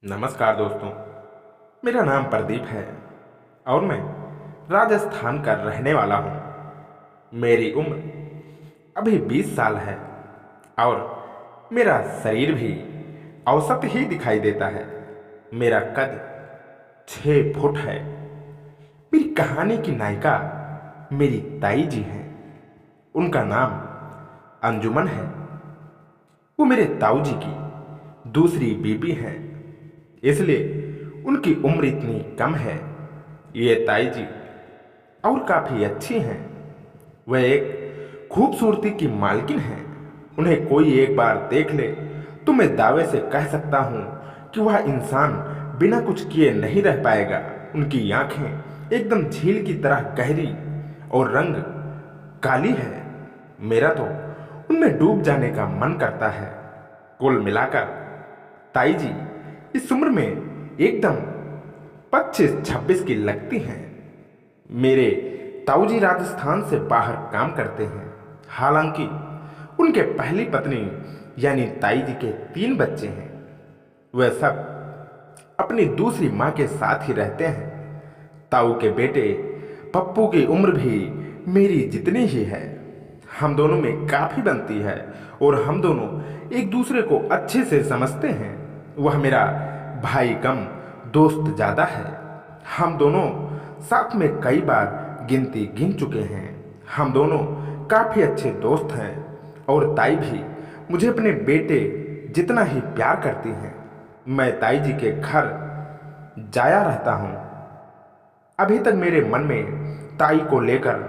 नमस्कार दोस्तों। मेरा नाम प्रदीप है और मैं राजस्थान का रहने वाला हूँ। मेरी उम्र अभी 20 साल है और मेरा शरीर भी औसत ही दिखाई देता है। मेरा कद 6 फुट है। मेरी कहानी की नायिका मेरी ताई जी हैं। उनका नाम अंजुमन है। वो मेरे ताऊ जी की दूसरी बीबी हैं, इसलिए उनकी उम्र इतनी कम है। ये ताई जी और काफ़ी अच्छी हैं। वह एक खूबसूरती की मालकिन हैं। उन्हें कोई एक बार देख ले तो मैं दावे से कह सकता हूँ कि वह इंसान बिना कुछ किए नहीं रह पाएगा। उनकी आंखें एकदम झील की तरह गहरी और रंग काली है। मेरा तो उनमें डूब जाने का मन करता है। कुल मिलाकर ताई जी इस उम्र में एकदम 25-26 की लगती हैं। मेरे ताऊ जी राजस्थान से बाहर काम करते हैं। हालांकि उनके पहली पत्नी यानी ताई जी के 3 बच्चे हैं। वह सब अपनी दूसरी माँ के साथ ही रहते हैं। ताऊ के बेटे पप्पू की उम्र भी मेरी जितनी ही है। हम दोनों में काफ़ी बनती है और हम दोनों एक दूसरे को अच्छे से समझते हैं। वह मेरा भाई कम दोस्त ज़्यादा है। हम दोनों साथ में कई बार गिनती गिन चुके हैं। हम दोनों काफ़ी अच्छे दोस्त हैं और ताई भी मुझे अपने बेटे जितना ही प्यार करती हैं। मैं ताई जी के घर जाया रहता हूँ। अभी तक मेरे मन में ताई को लेकर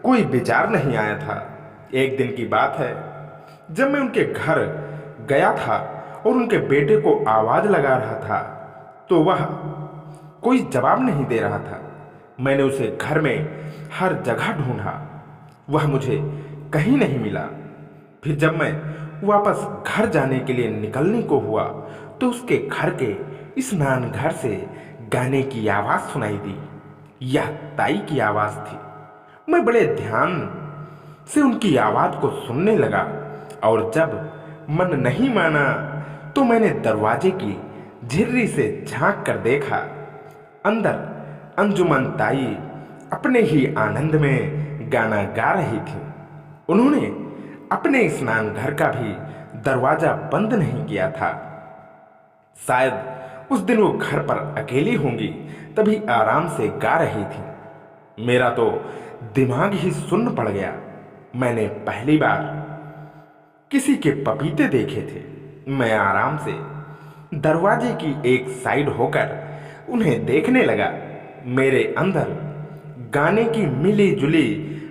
कोई विचार नहीं आया था। एक दिन की बात है, जब मैं उनके घर गया था और उनके बेटे को आवाज़ लगा रहा था तो वह कोई जवाब नहीं दे रहा था। मैंने उसे घर में हर जगह ढूंढा, वह मुझे कहीं नहीं मिला। फिर जब मैं वापस घर जाने के लिए निकलने को हुआ तो उसके घर के स्नान घर से गाने की आवाज़ सुनाई दी। यह ताई की आवाज़ थी। मैं बड़े ध्यान से उनकी आवाज़ को सुनने लगा और जब मन नहीं माना तो मैंने दरवाजे की झिर्री से झांक कर देखा। अंदर अंजुमन ताई अपने ही आनंद में गाना गा रही थी। उन्होंने अपने स्नान घर का भी दरवाजा बंद नहीं किया था। शायद उस दिन वो घर पर अकेली होंगी, तभी आराम से गा रही थी। मेरा तो दिमाग ही सुन्न पड़ गया। मैंने पहली बार किसी के पपीते देखे थे। मैं आराम से दरवाजे की एक साइड होकर उन्हें देखने लगा। मेरे अंदर गाने की मिली जुली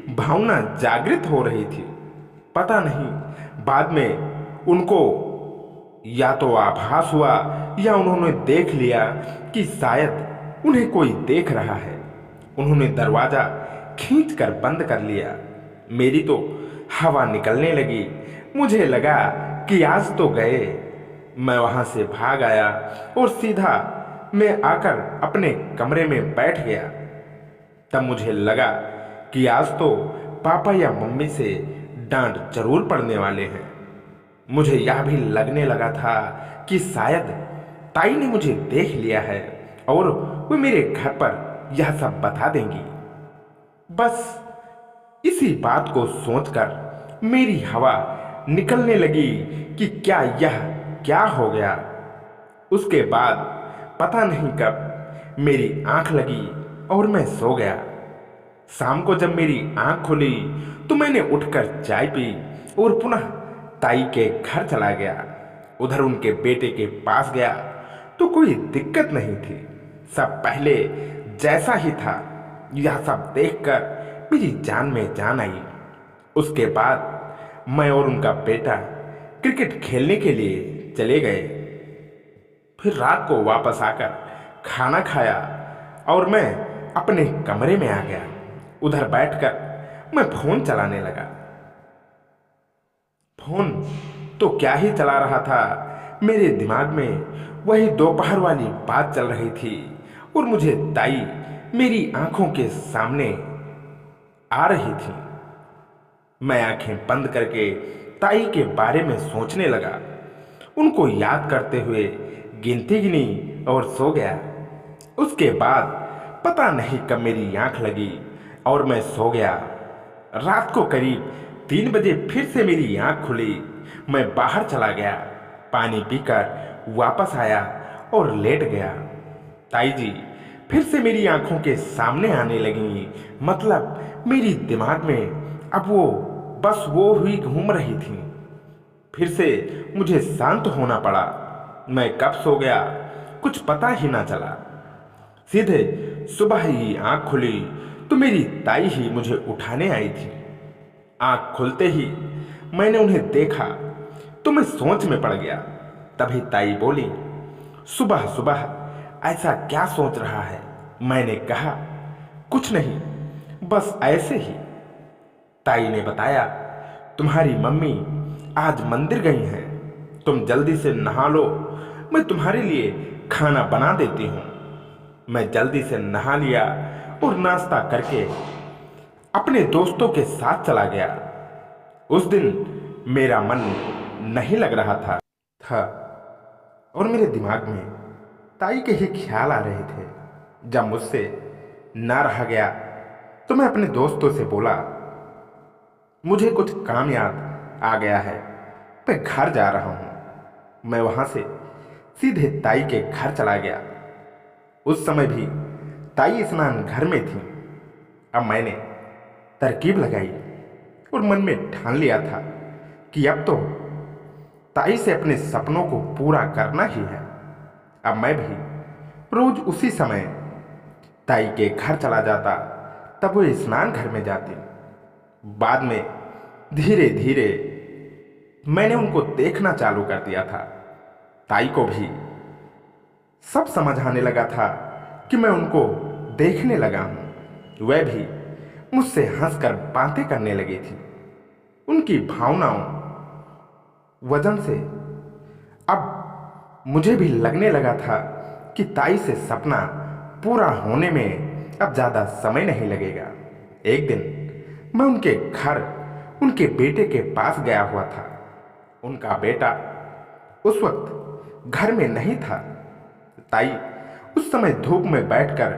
भावना जागृत हो रही थी। पता नहीं बाद में उनको या तो आभास हुआ या उन्होंने देख लिया कि शायद उन्हें कोई देख रहा है। उन्होंने दरवाजा खींचकर बंद कर लिया। मेरी तो हवा निकलने लगी। मुझे लगा कि आज तो गए। मैं वहां से भाग आया और सीधा मैं आकर अपने कमरे में बैठ गया। तब मुझे लगा कि आज तो पापा या मम्मी से डांट जरूर पड़ने वाले हैं। मुझे यह भी लगने लगा था कि शायद ताई ने मुझे देख लिया है और वो मेरे घर पर यह सब बता देंगी। बस इसी बात को सोचकर मेरी हवा निकलने लगी कि क्या हो गया। उसके बाद पता नहीं कब मेरी आंख लगी और मैं सो गया। शाम को जब मेरी आंख खुली तो मैंने उठकर चाय पी और पुनः ताई के घर चला गया। उधर उनके बेटे के पास गया तो कोई दिक्कत नहीं थी। सब पहले जैसा ही था। यह सब देखकर मेरी जान में जान आई। उसके बाद मैं और उनका बेटा क्रिकेट खेलने के लिए चले गए। फिर रात को वापस आकर खाना खाया और मैं अपने कमरे में आ गया। उधर बैठकर मैं फोन चलाने लगा। फोन तो क्या ही चला रहा था, मेरे दिमाग में वही दोपहर वाली बात चल रही थी और मुझे ताई मेरी आंखों के सामने आ रही थी। मैं आंखें बंद करके ताई के बारे में सोचने लगा। उनको याद करते हुए गिनती गिनी और सो गया। उसके बाद पता नहीं कब मेरी आंख लगी और मैं सो गया। रात को करीब 3 बजे फिर से मेरी आंख खुली। मैं बाहर चला गया, पानी पीकर वापस आया और लेट गया। ताई जी फिर से मेरी आंखों के सामने आने लगी। मतलब मेरी दिमाग में अब वो बस वो हुई घूम रही थी। फिर से मुझे शांत होना पड़ा। मैं कब सो गया कुछ पता ही ना चला। सीधे सुबह ही आंख खुली तो मेरी ताई ही मुझे उठाने आई थी। आंख खुलते ही मैंने उन्हें देखा तो मैं सोच में पड़ गया। तभी ताई बोली, सुबह सुबह ऐसा क्या सोच रहा है? मैंने कहा, कुछ नहीं, बस ऐसे ही। ताई ने बताया, तुम्हारी मम्मी आज मंदिर गई हैं, तुम जल्दी से नहा लो, मैं तुम्हारे लिए खाना बना देती हूँ। मैं जल्दी से नहा लिया और नाश्ता करके अपने दोस्तों के साथ चला गया। उस दिन मेरा मन नहीं लग रहा था और मेरे दिमाग में ताई के ही ख्याल आ रहे थे। जब मुझसे ना रहा गया तो मैं अपने दोस्तों से बोला, मुझे कुछ काम याद आ गया है, मैं घर जा रहा हूँ। मैं वहाँ से सीधे ताई के घर चला गया। उस समय भी ताई स्नान घर में थी। अब मैंने तरकीब लगाई और मन में ठान लिया था कि अब तो ताई से अपने सपनों को पूरा करना ही है। अब मैं भी रोज उसी समय ताई के घर चला जाता, तब वो स्नान घर में जाती। बाद में धीरे धीरे मैंने उनको देखना चालू कर दिया था। ताई को भी सब समझ आने लगा था कि मैं उनको देखने लगा हूं। वह भी मुझसे हंसकर बातें करने लगी थी। उनकी भावनाओं वजन से अब मुझे भी लगने लगा था कि ताई से सपना पूरा होने में अब ज़्यादा समय नहीं लगेगा। एक दिन मैं उनके घर उनके बेटे के पास गया हुआ था। उनका बेटा उस वक्त घर में नहीं था। ताई उस समय धूप में बैठकर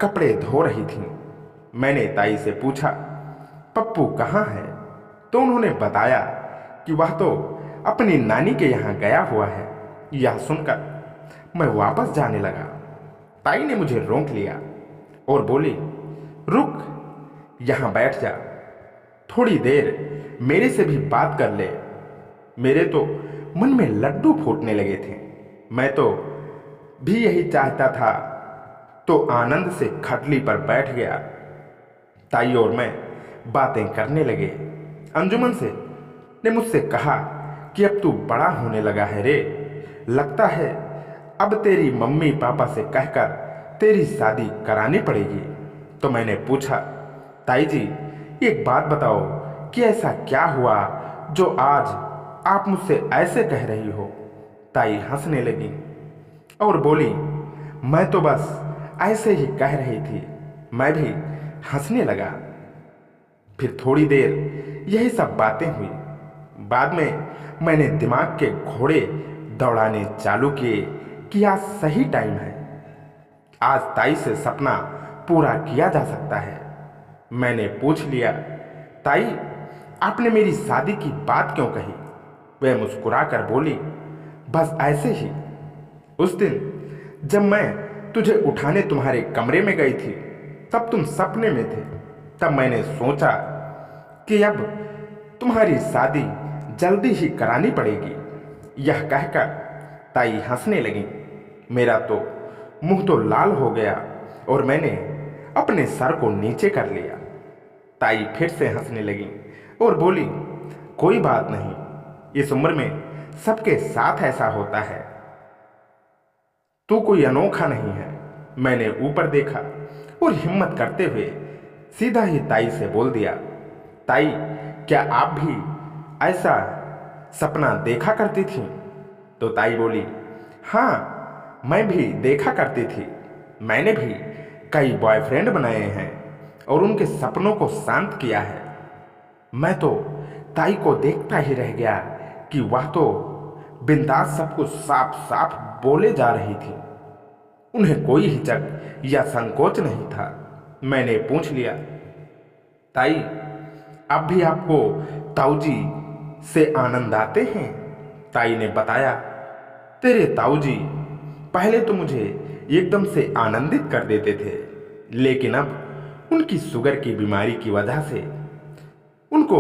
कपड़े धो रही थी। मैंने ताई से पूछा, पप्पू कहाँ है? तो उन्होंने बताया कि वह तो अपनी नानी के यहाँ गया हुआ है। यह सुनकर मैं वापस जाने लगा। ताई ने मुझे रोक लिया और बोली, रुक, यहाँ बैठ जा, थोड़ी देर मेरे से भी बात कर ले। मेरे तो मन में लड्डू फूटने लगे थे। मैं तो भी यही चाहता था, तो आनंद से खटली पर बैठ गया। ताई और मैं बातें करने लगे। अंजुमन से ने मुझसे कहा कि अब तू बड़ा होने लगा है रे, लगता है अब तेरी मम्मी पापा से कहकर तेरी शादी करानी पड़ेगी। तो मैंने पूछा, ताई जी एक बात बताओ कि ऐसा क्या हुआ जो आज आप मुझसे ऐसे कह रही हो? ताई हंसने लगी और बोली, मैं तो बस ऐसे ही कह रही थी। मैं भी हंसने लगा। फिर थोड़ी देर यही सब बातें हुई। बाद में मैंने दिमाग के घोड़े दौड़ाने चालू किए कि आज सही टाइम है, आज ताई से सपना पूरा किया जा सकता है। मैंने पूछ लिया, ताई आपने मेरी शादी की बात क्यों कही? वह मुस्कुराकर बोली, बस ऐसे ही। उस दिन जब मैं तुझे उठाने तुम्हारे कमरे में गई थी तब तुम सपने में थे। तब मैंने सोचा कि अब तुम्हारी शादी जल्दी ही करानी पड़ेगी। यह कहकर ताई हंसने लगी। मेरा तो मुंह तो लाल हो गया और मैंने अपने सर को नीचे कर लिया। ताई फिर से हंसने लगी और बोली, कोई बात नहीं, इस उम्र में सबके साथ ऐसा होता है, तू कोई अनोखा नहीं है। मैंने ऊपर देखा और हिम्मत करते हुए सीधा ही ताई से बोल दिया, ताई क्या आप भी ऐसा सपना देखा करती थी? तो ताई बोली, हाँ मैं भी देखा करती थी। मैंने भी कई बॉयफ्रेंड बनाए हैं और उनके सपनों को शांत किया है। मैं तो ताई को देखता ही रह गया कि वह तो बिंदास सब कुछ साफ साफ बोले जा रही थी। उन्हें कोई हिचक या संकोच नहीं था। मैंने पूछ लिया, ताई, अब भी आपको ताऊजी से आनंद आते हैं? ताई ने बताया, तेरे ताऊजी पहले तो मुझे एकदम से आनंदित कर देते थे, लेकिन अब उनकी शुगर की बीमारी की वजह से उनको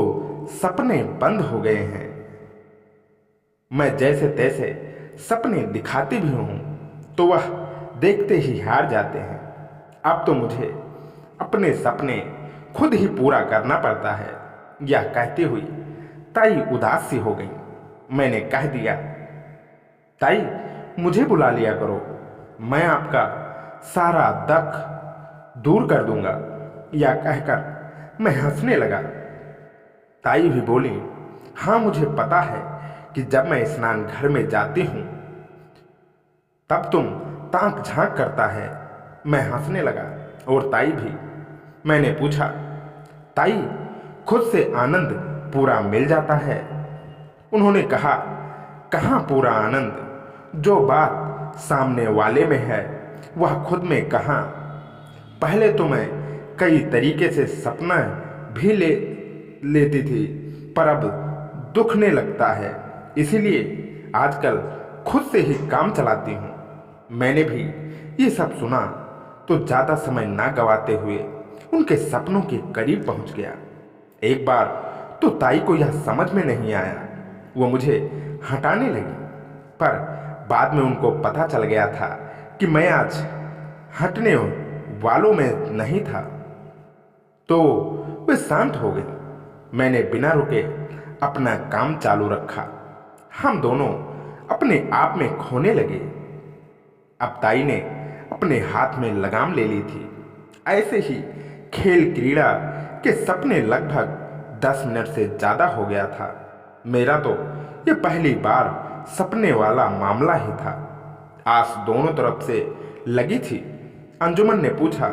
सपने बंद हो गए हैं। मैं जैसे तैसे सपने दिखाती भी हूं तो वह देखते ही हार जाते हैं। अब तो मुझे अपने सपने खुद ही पूरा करना पड़ता है। यह कहती हुई ताई उदास सी हो गई। मैंने कह दिया, ताई, मुझे बुला लिया करो, मैं आपका सारा दुख दूर कर दूंगा। या कहकर मैं हंसने लगा। ताई भी बोली, हाँ, मुझे पता है कि जब मैं स्नान घर में जाती हूं तब तुम ताक झांक करता है। मैं हंसने लगा और ताई भी। मैंने पूछा, ताई, खुद से आनंद पूरा मिल जाता है? उन्होंने कहा, कहाँ पूरा आनंद? जो बात सामने वाले में है वह खुद में कहाँ। पहले तो मैं कई तरीके से सपना भी लेती थी, पर अब दुखने लगता है, इसीलिए आजकल खुद से ही काम चलाती हूँ। मैंने भी ये सब सुना तो ज़्यादा समय ना गवाते हुए उनके सपनों के करीब पहुँच गया। एक बार तो ताई को यह समझ में नहीं आया, वो मुझे हटाने लगी, पर बाद में उनको पता चल गया था कि मैं आज हटने वालों में नहीं था, तो वे शांत हो गई। मैंने बिना रुके अपना काम चालू रखा। हम दोनों अपने आप में खोने लगे। अब ताई ने अपने हाथ में लगाम ले ली थी। ऐसे ही खेल क्रीड़ा के सपने लगभग 10 मिनट से ज़्यादा हो गया था। मेरा तो ये पहली बार सपने वाला मामला ही था। आस दोनों तरफ से लगी थी। अंजुमन ने पूछा,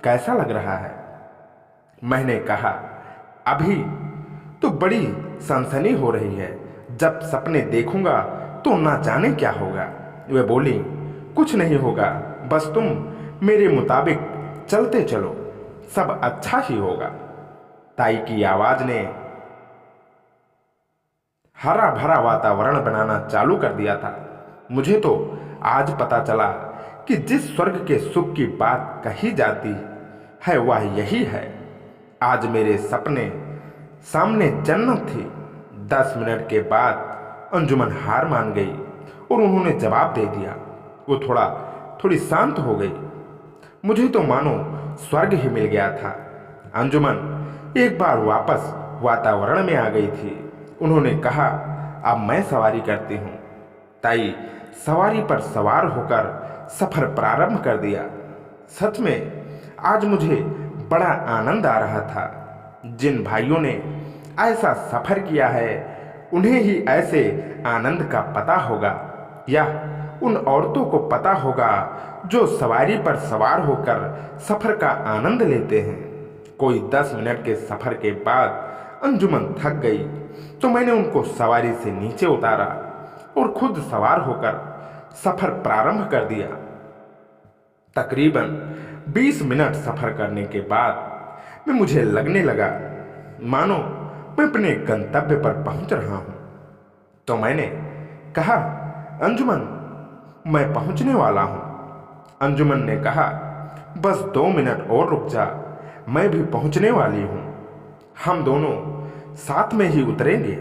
कैसा लग रहा है? मैंने कहा, अभी तो बड़ी सनसनी हो रही है, जब सपने देखूंगा तो ना जाने क्या होगा। वे बोली, कुछ नहीं होगा, बस तुम मेरे मुताबिक चलते चलो, सब अच्छा ही होगा। ताई की आवाज ने हरा भरा वातावरण बनाना चालू कर दिया था। मुझे तो आज पता चला कि जिस स्वर्ग के सुख की बात कही जाती है वह यही है। आज मेरे सपने सामने जन्नत थी। 10 मिनट के बाद अंजुमन हार मान गई और उन्होंने जवाब दे दिया। वो थोड़ी शांत हो गई। मुझे तो मानो स्वर्ग ही मिल गया था। अंजुमन एक बार वापस वातावरण में आ गई थी। उन्होंने कहा, अब मैं सवारी करती हूँ। ताई सवारी पर सवार होकर सफर प्रारंभ कर दिया। सच में आज मुझे बड़ा आनंद आ रहा था। जिन भाइयों ने ऐसा सफर किया है उन्हें ही ऐसे आनंद का पता होगा, या उन औरतों को पता होगा जो सवारी पर सवार होकर सफर का आनंद लेते हैं। कोई 10 मिनट के सफर के बाद अंजुमन थक गई तो मैंने उनको सवारी से नीचे उतारा और खुद सवार होकर सफर प्रारंभ कर दिया। तकरीबन 20 मिनट सफर करने के बाद में मुझे लगने लगा मानो मैं अपने गंतव्य पर पहुंच रहा हूं। तो मैंने कहा, अंजुमन, मैं पहुंचने वाला हूं। अंजुमन ने कहा, बस 2 मिनट और रुक जा, मैं भी पहुंचने वाली हूं। हम दोनों साथ में ही उतरेंगे।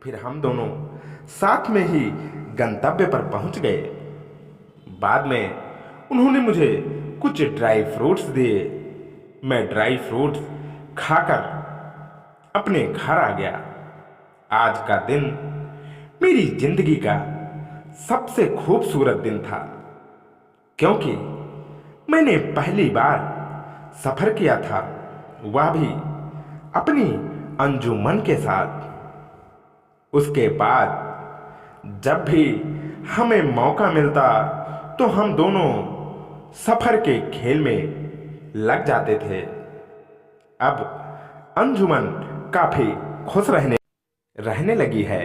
फिर हम दोनों साथ में ही गंतव्य पर पहुंच गए। बाद में उन्होंने मुझे कुछ ड्राई फ्रूट्स दिए। मैं ड्राई फ्रूट्स खाकर अपने घर आ गया। आज का दिन मेरी जिंदगी का सबसे खूबसूरत दिन था, क्योंकि मैंने पहली बार सफर किया था, वह भी अपनी अंजुमन के साथ। उसके बाद जब भी हमें मौका मिलता तो हम दोनों सफर के खेल में लग जाते थे। अब अंजुमन काफी खुश रहने लगी है।